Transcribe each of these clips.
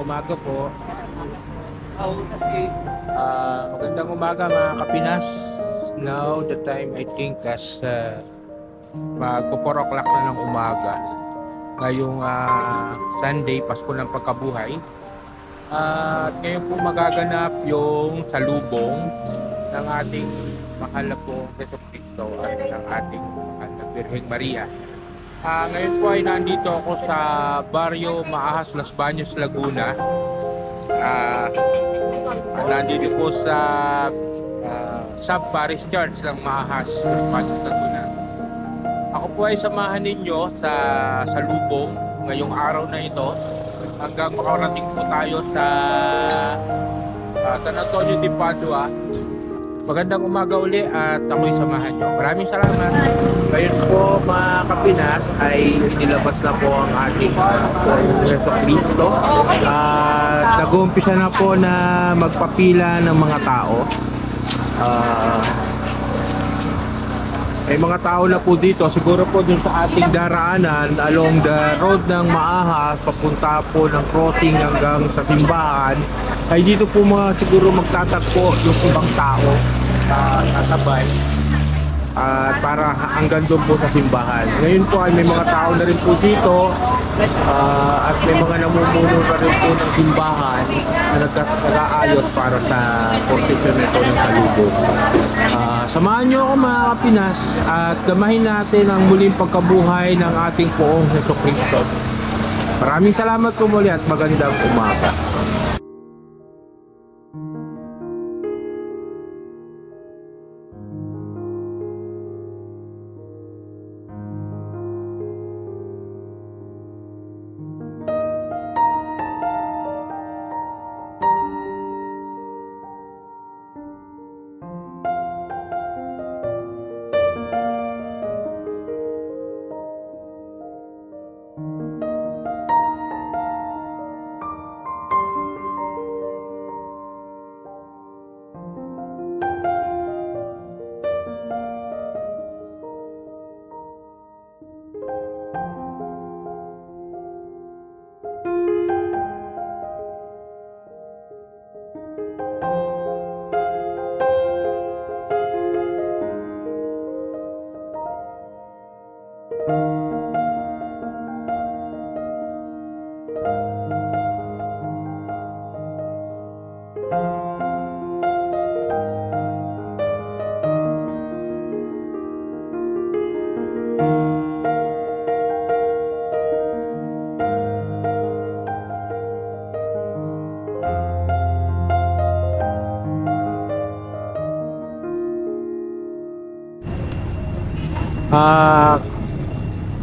umaga po. Magandang umaga mga Kapinas. Now the time I think as magpo 4 o'clock na ng umaga. Ngayong Sunday, Pasko ng Pagkabuhay. At ngayon po magaganap yung salubong ng ating mahal na po Jesu Cristo at ng ating mahal na Birheng Maria. Ngayon po ay nandito ako sa Barrio Maahas, Los Baños, Laguna. Nandito po sa Sub-Parish Church ng Maahas, Los Baños, Laguna. Ako po ay samahan ninyo sa salubong ngayong araw na ito hanggang makarating po tayo sa San Antonio de Padua. Magandang umaga uli at ako'y samahan nyo. Maraming salamat. Ngayon po mga Kapinas ay inilabas na po ang ating Jesu Cristo. Nag-uumpisa na po na magpapila ng mga tao. May mga tao na po dito, siguro po dun sa ating daraanan along the road ng Maahas, papunta po ng crossing hanggang sa simbahan, ay dito po siguro magtatagpo yung ibang tao tatabay para hanggang doon po sa simbahan. Ngayon po ay may mga tao na rin po dito at may mga namumuno na rin po ng simbahan na nag-aayos para sa prosesyon nito ng salubong. Samahan nyo ako mga Kapinas at damahin natin ang muling pagkabuhay ng ating poong Jesu Cristo. Maraming salamat po muli at magandang umaga.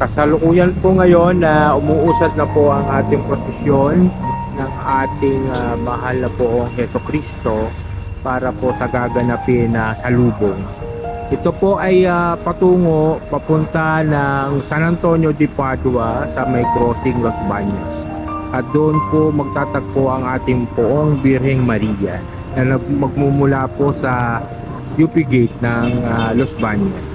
Kasalukuyan po ngayon na umuusad na po ang ating prosesyon ng ating mahal na poong Jesu Cristo para po sa gaganapin na salubong. Ito po ay papunta ng San Antonio de Padua sa may crossing Los Baños. At doon po magtatagpo ang ating poong Birheng Maria na magmumula po sa UP Gate ng Los Baños.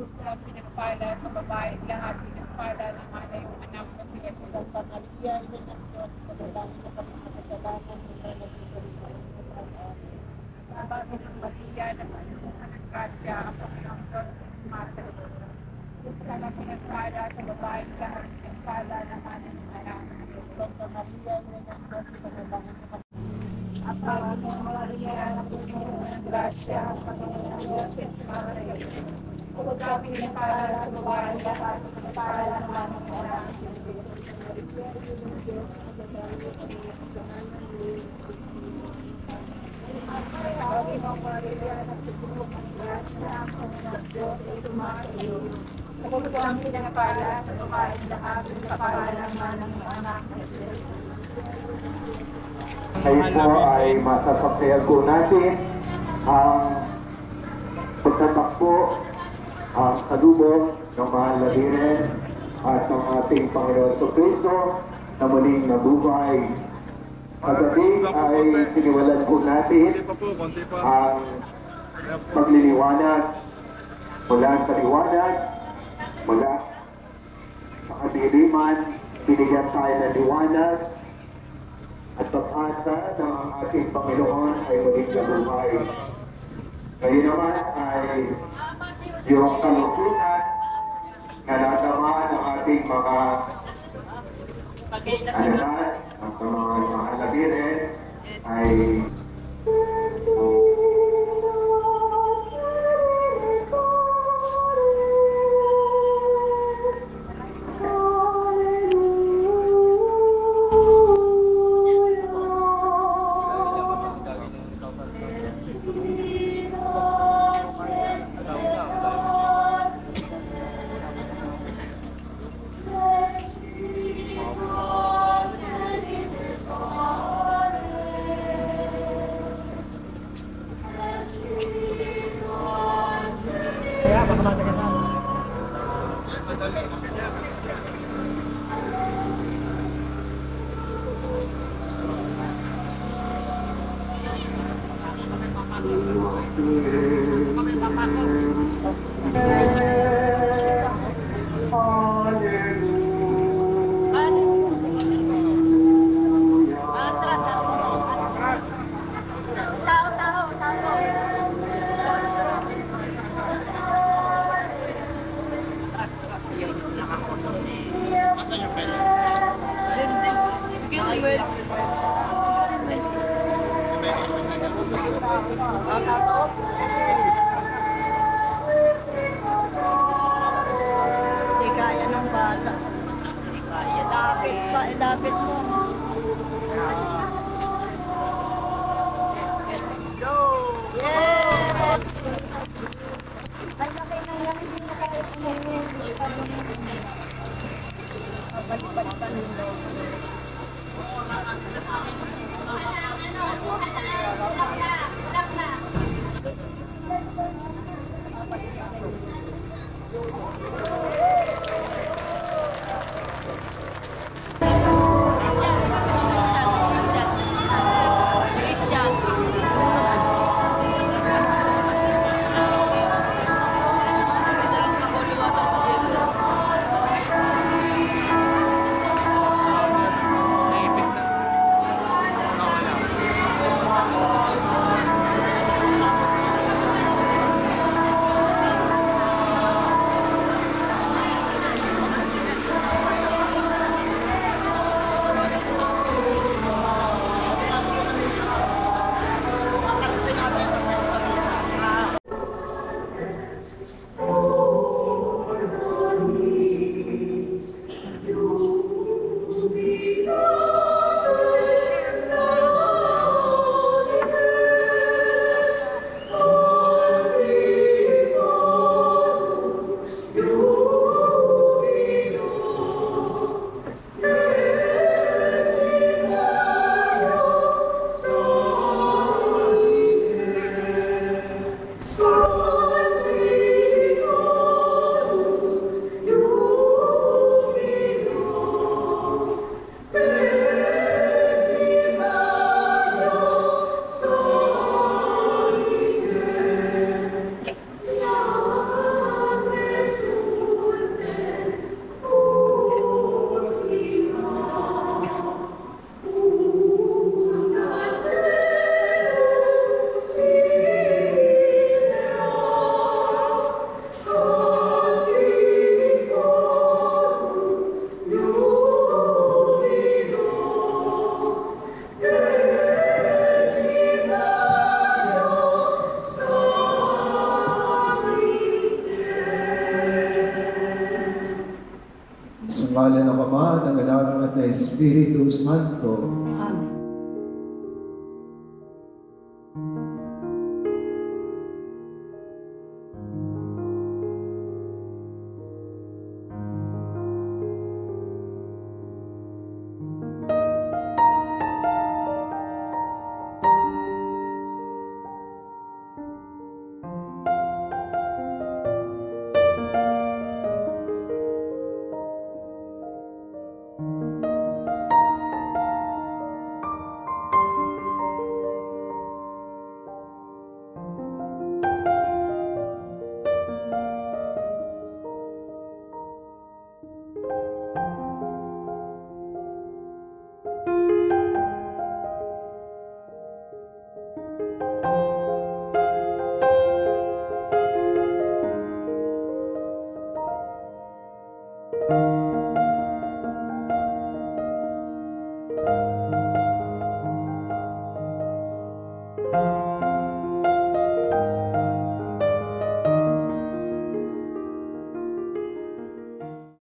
Walang pinagpala sa babae, lahat pinagpala ng mana yung anak na si Jesus Santa Maria, ina ng Diyos, pagdalangin na kami ng kasalanan, na nagsisalita ng pag-aaral. Nabagin ng Maria, na panunuhan ng grasya, ang Panginoong Diyos, na sumasalita. Diyos ka na pinagpala sa babae, lahat pinagpala ng mana yung anak na si Jesus Santa Maria, ina ng Diyos, pagdalangin na kami. Ave Maria, napupuno ng grasya, ang Panginoon ang Diyos ay sumasayo. Bukod kami pinagpala sa babae lahat, pinagpala naman ang anak ng Diyos. Ave Maria, napupuno ng grasya, ang Panginoon ang Diyos ay sumasayo. Bukod kami pinagpala sa babae lahat, pinagpala naman ang anak ng Diyos. Ngayon po ay masasaksayan po natin ang pagtatakbo, ang salubong ng mahal na Birhen at ng ating Panginoon sa Kristo na muling nabuhay. Kagabi ay siniwalan po natin ang pagliliwanag mula sa liwanag, mula sa kadiliman, binigyan tayo ng liwanag at pag-asa na ang ating Panginoon ay muling nabuhay. Ngayon naman ay yung kalusugan na natama ng ating mga anak at mga mahal na Birhen ay Lapit mo. Espiritu Santo. Amen.